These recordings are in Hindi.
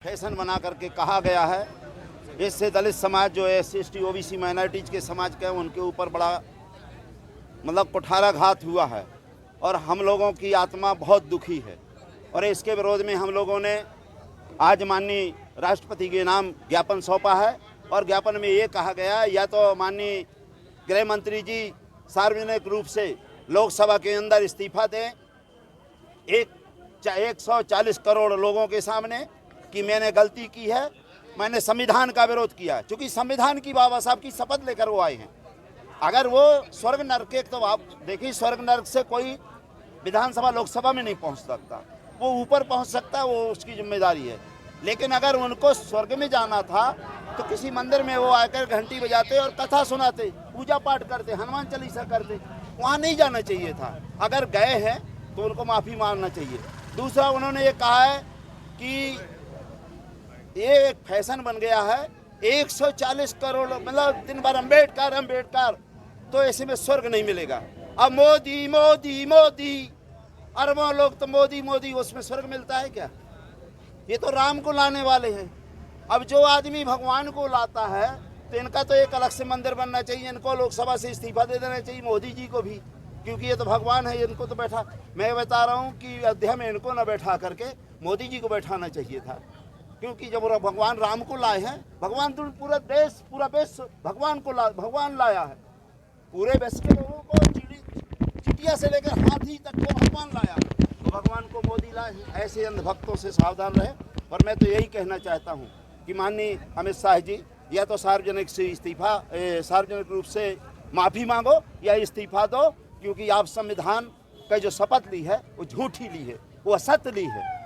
फैशन बना करके कहा गया है। इससे दलित समाज जो है SC/ST OBC माइनॉरिटीज़ के समाज के उनके ऊपर बड़ा कुठाराघात हुआ है और हम लोगों की आत्मा बहुत दुखी है। और इसके विरोध में हम लोगों ने आज माननीय राष्ट्रपति के नाम ज्ञापन सौंपा है और ज्ञापन में ये कहा गया है या तो माननीय गृह मंत्री जी सार्वजनिक रूप से लोकसभा के अंदर इस्तीफा दें 140 करोड़ लोगों के सामने कि मैंने गलती की है, मैंने संविधान का विरोध किया है। चूँकि संविधान की बाबा साहब की शपथ लेकर वो आए हैं। अगर वो स्वर्ग नरक के, तो आप देखिए स्वर्ग नरक से कोई विधानसभा लोकसभा में नहीं पहुंच सकता, वो ऊपर पहुंच सकता है, वो उसकी जिम्मेदारी है। लेकिन अगर उनको स्वर्ग में जाना था तो किसी मंदिर में वो आकर घंटी बजाते और कथा सुनाते, पूजा पाठ करते, हनुमान चालीसा करते, वहाँ नहीं जाना चाहिए था। अगर गए हैं तो उनको माफ़ी मांगना चाहिए। दूसरा, उन्होंने ये कहा है कि ये एक फैशन बन गया है 140 करोड़, मतलब दिन भर अम्बेडकर अम्बेडकर, तो ऐसे में स्वर्ग नहीं मिलेगा। अब मोदी मोदी मोदी, अरबों लोग तो मोदी मोदी, उसमें स्वर्ग मिलता है क्या? ये तो राम को लाने वाले हैं। अब जो आदमी भगवान को लाता है तो इनका तो एक अलग से मंदिर बनना चाहिए, इनको लोकसभा से इस्तीफा दे देना चाहिए, मोदी जी को भी, क्योंकि ये तो भगवान है। इनको तो बैठा, मैं बता रहा हूँ कि अयोध्या में इनको न बैठा करके मोदी जी को बैठाना चाहिए था, क्योंकि जब भगवान राम को लाए हैं, भगवान तो पूरा देश पूरा विश्व भगवान लाया है, पूरे विश्व के लोगों को चिड़िया से लेकर हाथी तक को भगवान लाया, तो भगवान को मोदी लाए। ऐसे अंधभक्तों से सावधान रहे। और मैं तो यही कहना चाहता हूँ कि माननीय अमित शाह जी या तो सार्वजनिक रूप से माफ़ी मांगो या इस्तीफा दो, क्योंकि आप संविधान का जो शपथ ली है वो झूठी ली है, वो असत्य ली है।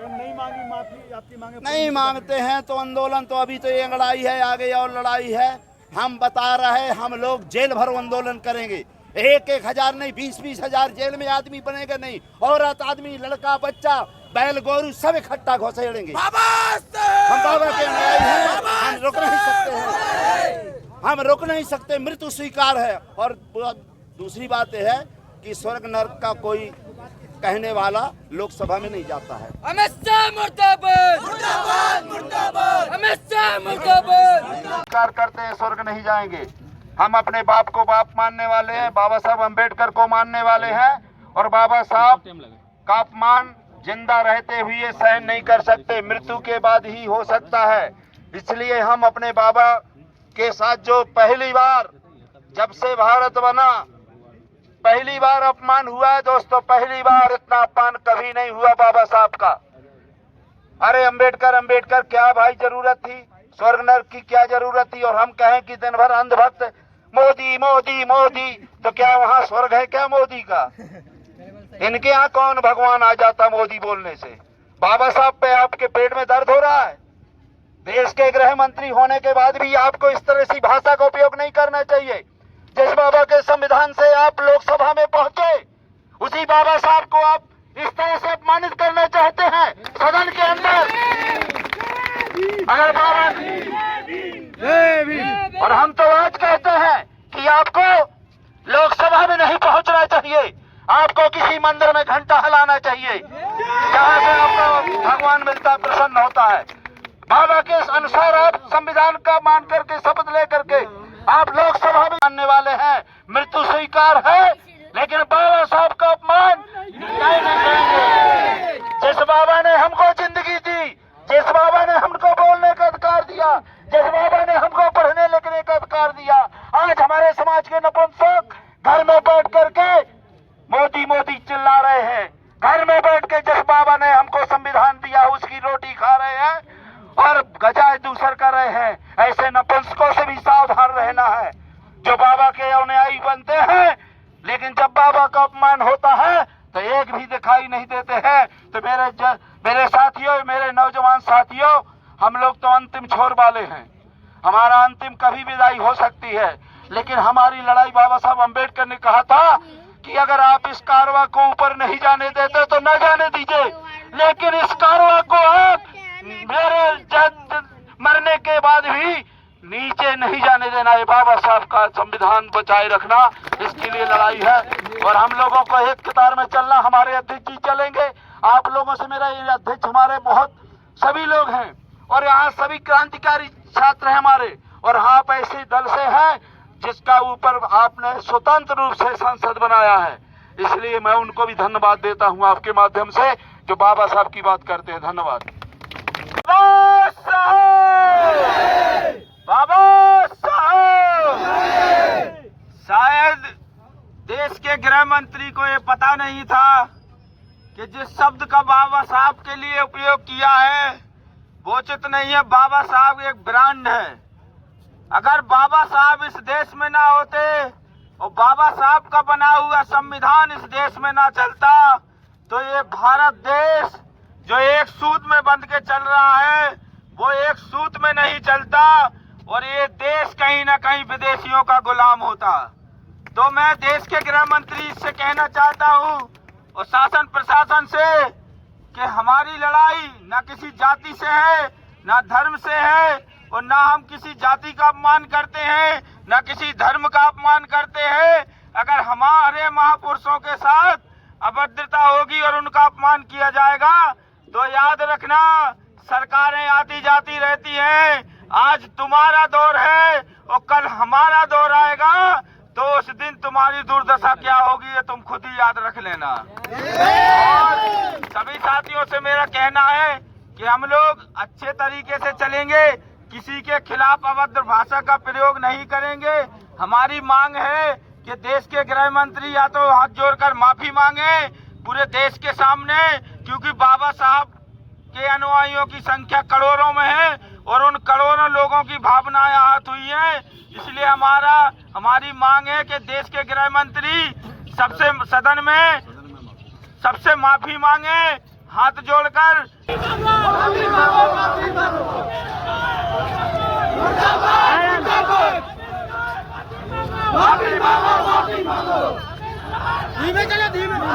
नहीं मांगी माफी, आपकी मांगे नहीं मांगते हैं तो आंदोलन तो अभी तो ये लड़ाई है, आगे और लड़ाई है। हम बता रहे हैं, हम लोग जेल भर आंदोलन करेंगे। 1,000 नहीं, 20-20 हजार जेल में आदमी बनेगा नहीं, औरत आदमी लड़का बच्चा बैल गोरू सब इकट्ठा घोंसेड़ेंगे। हम बाबा के अनुयायी हैं, हम रुक नहीं सकते हैं, हम रुक नहीं सकते, मृत्यु स्वीकार है। और दूसरी बात यह है कि स्वर्ग नरक का कोई कहने वाला लोकसभा में नहीं जाता है। अमित शाह मुर्दाबाद, मुर्दाबाद, मुर्दाबाद, अमित शाह मुर्दाबाद। स्वीकार करते हैं, स्वर्ग नहीं जाएंगे। हम अपने बाप को बाप मानने वाले हैं, बाबा साहब अम्बेडकर को मानने वाले हैं, और बाबा साहब का अपमान जिंदा रहते हुए सहन नहीं कर सकते, मृत्यु के बाद ही हो सकता है। इसलिए हम अपने बाबा के साथ जो पहली बार जब से भारत बना पहली बार अपमान हुआ है दोस्तों, पहली बार इतना अपमान कभी नहीं हुआ बाबा साहब का। अरे अम्बेडकर अम्बेडकर क्या भाई जरूरत थी? स्वर्ग नरक की क्या जरूरत थी? और हम कहें कि दिन भर अंधभक्त मोदी मोदी मोदी, तो क्या वहाँ स्वर्ग है क्या मोदी का? इनके यहाँ कौन भगवान आ जाता मोदी बोलने से? बाबा साहब पे आपके पेट में दर्द हो रहा है? देश के गृह मंत्री होने के बाद भी आपको इस तरह की भाषा का उपयोग नहीं करना चाहिए। जिस बाबा के संविधान से आप लोकसभा में पहुंचे, उसी बाबा साहब को आप इस तरह से अपमानित करना चाहते हैं सदन के अंदर। अगर बाबा और हम तो आज कहते हैं कि आपको लोकसभा में नहीं पहुंचना चाहिए, आपको किसी मंदिर में घंटा हिलाना चाहिए, जहां से आपको भगवान मिलता, प्रसन्न होता है। बाबा के अनुसार आप संविधान का मान करके शपथ लेकर के आप लोकसभा में मानने वाले हैं, मृत्यु स्वीकार है, लेकिन बाबा साहब का अपमान नहीं करेंगे। जिस बाबा ने हमको जिंदगी दी, जिस बाबा ने हमको बोलने का अधिकार दिया, जिस बाबा ने हमको पढ़ने लिखने का अधिकार दिया, आज हमारे समाज के नपुंसक घर में बैठ करके मोदी मोदी चिल्ला रहे हैं। घर में बैठ के जिस बाबा ने हमको संविधान दिया उसकी रोटी खा रहे हैं और गजाए दूसर कर रहे हैं। ऐसे नपुंसकों से भी सावधान रहना है जो बाबा के अनुयायी बनते हैं, लेकिन जब बाबा का अपमान होता है तो एक भी दिखाई नहीं देते हैं। तो मेरे साथियों, मेरे नौजवान साथियों, हम लोग तो अंतिम छोर वाले हैं, हमारा अंतिम कभी विदाई हो सकती है, लेकिन हमारी लड़ाई बाबा साहब अम्बेडकर ने कहा था कि अगर आप इस कारवा को ऊपर नहीं जाने देते तो न जाने दीजिए, लेकिन इस कारवा को आप मेरे मरने के बाद भी नीचे नहीं जाने देना। है बाबा साहब का संविधान बचाए रखना, इसके लिए लड़ाई है। और हम लोगों को एक कतार में चलना, हमारे अध्यक्ष जी चलेंगे, आप लोगों से मेरा ये अध्यक्ष हमारे बहुत सभी लोग हैं और यहाँ सभी क्रांतिकारी छात्र हैं हमारे, और आप ऐसे दल से हैं जिसका ऊपर आपने स्वतंत्र रूप से संसद बनाया है। इसलिए मैं उनको भी धन्यवाद देता हूँ आपके माध्यम से, जो बाबा साहब की बात करते हैं। धन्यवाद। बाबा साहब, बाबा साहब। शायद देश के गृह मंत्री को ये पता नहीं था कि जिस शब्द का बाबा साहब के लिए उपयोग किया है वो उचित नहीं है। बाबा साहब एक ब्रांड है। अगर बाबा साहब इस देश में ना होते और बाबा साहब का बना हुआ संविधान इस देश में ना चलता तो ये भारत देश जो एक सूत में बंध के चल रहा है वो एक सूत में नहीं चलता और ये देश कहीं ना कहीं विदेशियों का गुलाम होता। तो मैं देश के गृह मंत्री से कहना चाहता हूँ और शासन प्रशासन से कि हमारी लड़ाई ना किसी जाति से है, ना धर्म से है, और ना हम किसी जाति का अपमान करते हैं, ना किसी धर्म का अपमान करते हैं। अगर हमारे महापुरुषों के साथ अभद्रता होगी और उनका अपमान किया जाएगा तो याद रखना, सरकारें आती जाती रहती हैं। आज तुम्हारा दौर है और कल हमारा दौर आएगा, तो उस दिन तुम्हारी दुर्दशा क्या होगी ये तुम खुद ही याद रख लेना। और सभी साथियों से मेरा कहना है कि हम लोग अच्छे तरीके से चलेंगे, किसी के खिलाफ अभद्र भाषा का प्रयोग नहीं करेंगे। हमारी मांग है कि देश के गृह मंत्री या तो हाथ जोड़कर माफी मांगे पूरे देश के सामने, क्योंकि बाबा साहब के अनुयायियों की संख्या करोड़ों में है और उन करोड़ों लोगों की भावनाएं आहत हुई हैं। इसलिए हमारी मांग है कि देश के गृह मंत्री सबसे सदन में सबसे माफी मांगे हाथ जोड़कर।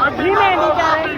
धीमे नहीं जा रहे।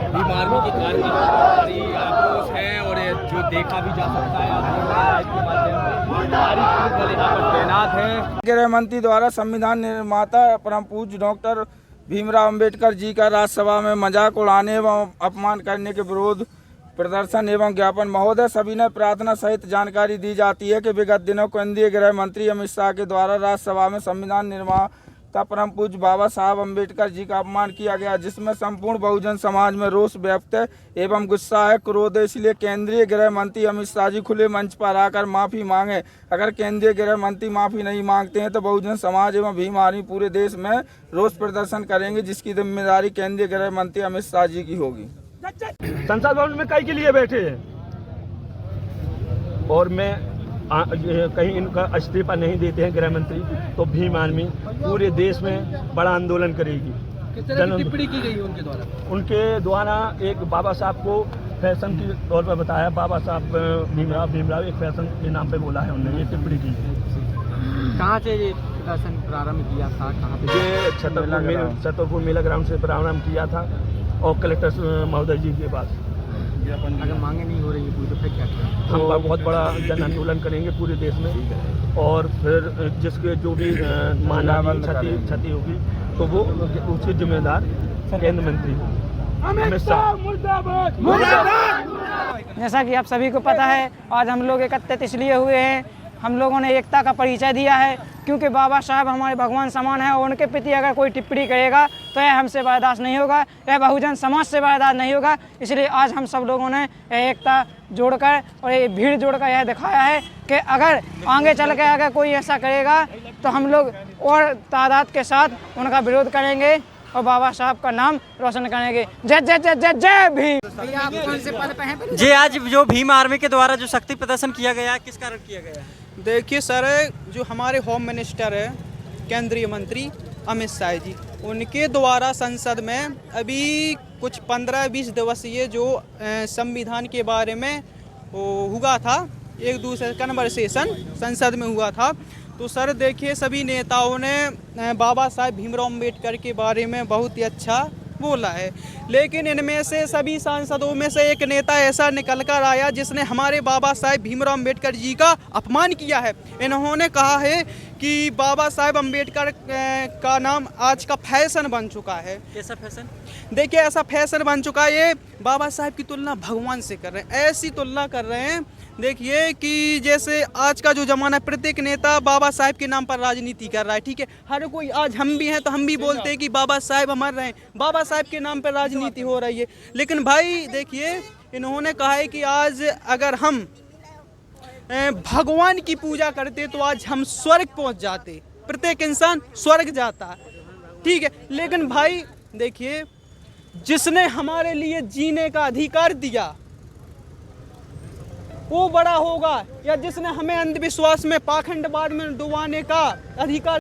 बीमारी की कार्यकारी आक्रोश है और ये जो देखा भी जा सकता है आपके माध्यम से तैनात है। गृह मंत्री द्वारा संविधान निर्माता परम पूज्य डॉक्टर भीमराव अंबेडकर जी का राज्यसभा में मजाक उड़ाने एवं अपमान करने के विरोध प्रदर्शन एवं ज्ञापन। महोदय, सभी ने प्रार्थना सहित जानकारी दी जाती है कि विगत दिनों केंद्रीय गृह मंत्री अमित शाह के द्वारा राज्यसभा में संविधान निर्माता परम पूज्य बाबा साहब अम्बेडकर जी का अपमान किया गया, जिसमें संपूर्ण बहुजन समाज में रोष व्यक्त एवं गुस्सा है, क्रोध है। इसलिए केंद्रीय गृह मंत्री अमित शाह जी खुले मंच पर आकर माफी मांगे। अगर केंद्रीय गृह मंत्री माफी नहीं मांगते हैं तो बहुजन समाज एवं भीम आर्मी पूरे देश में रोष प्रदर्शन करेंगे, जिसकी जिम्मेदारी केंद्रीय गृह मंत्री अमित शाह जी की होगी। संसद भवन में कई के लिए बैठे हैं और मैं कहीं इनका इस्तीफा नहीं देते हैं गृह मंत्री तो भीम आर्मी पूरे देश में बड़ा आंदोलन करेगी। किस तरह की टिप्पणी की गई उनके द्वारा? उनके द्वारा एक बाबा साहब को फैशन के तौर पर बताया। बाबा साहब भीमराव एक फैशन के नाम पे बोला है उन्होंने, ये टिप्पणी की है। कहाँ से ये प्रदर्शन प्रारंभ किया था? कहाँ पे? ये छतरपुर मेला ग्राउंड से प्रारंभ किया था और कलेक्टर महोदय जी के पास। अगर मांगे नहीं हो रही है तो फिर क्या करें? हम बहुत बड़ा जन आंदोलन करेंगे पूरे देश में और फिर जिसके जो भी मानवीय क्षति होगी तो वो उसके जिम्मेदार केंद्र मंत्री अमित शाह। जैसा कि आप सभी को पता है, आज हम लोग एकत्रित इसलिए हुए हैं, हम लोगों ने एकता का परिचय दिया है, क्योंकि बाबा साहब हमारे भगवान समान है और उनके प्रति अगर कोई टिप्पणी करेगा तो यह हमसे बर्दाश्त नहीं होगा, यह बहुजन समाज से बर्दाश्त नहीं होगा। इसलिए आज हम सब लोगों ने एकता जोड़कर और ये भीड़ जोड़कर यह दिखाया है कि अगर आगे चल कर अगर कोई ऐसा करेगा तो हम लोग और तादाद के साथ उनका विरोध करेंगे और बाबा साहब का नाम रोशन करेंगे। जय जय जय जय जय भीम। जी, आज जो भीम आर्मी के द्वारा जो शक्ति प्रदर्शन किया गया है, किस कारण किया गया है? देखिए सर, जो हमारे होम मिनिस्टर है केंद्रीय मंत्री अमित शाह जी, उनके द्वारा संसद में अभी कुछ 15-20 दिवसीय जो संविधान के बारे में हुआ था, एक दूसरे कन्वर्सेशन संसद में हुआ था। तो सर देखिए, सभी नेताओं ने बाबा साहब भीमराव अम्बेडकर के बारे में बहुत ही अच्छा बोला है। लेकिन इनमें से सभी सांसदों में से एक नेता ऐसा निकल कर आया जिसने हमारे बाबा साहेब भीमराव अम्बेडकर जी का अपमान किया है। इन्होंने कहा है कि बाबा साहेब अम्बेडकर का नाम आज का फैशन बन चुका है। कैसा फैशन? देखिए, ऐसा फैशन बन चुका है, ये बाबा साहेब की तुलना भगवान से कर रहे हैं, ऐसी तुलना कर रहे हैं। देखिए कि जैसे आज का जो ज़माना, प्रत्येक नेता बाबा साहेब के नाम पर राजनीति कर रहा है, ठीक है। हर कोई, आज हम भी हैं तो हम भी बोलते हैं कि बाबा साहेब अमर रहें, बाबा साहेब के नाम पर राजनीति हो रही है। लेकिन भाई देखिए, इन्होंने कहा है कि आज अगर हम भगवान की पूजा करते तो आज हम स्वर्ग पहुंच जाते, प्रत्येक इंसान स्वर्ग जाता, ठीक है। लेकिन भाई देखिए, जिसने हमारे लिए जीने का अधिकार दिया वो बड़ा होगा, या जिसने हमें अंधविश्वास में, पाखंडवाद में डुबाने का अधिकार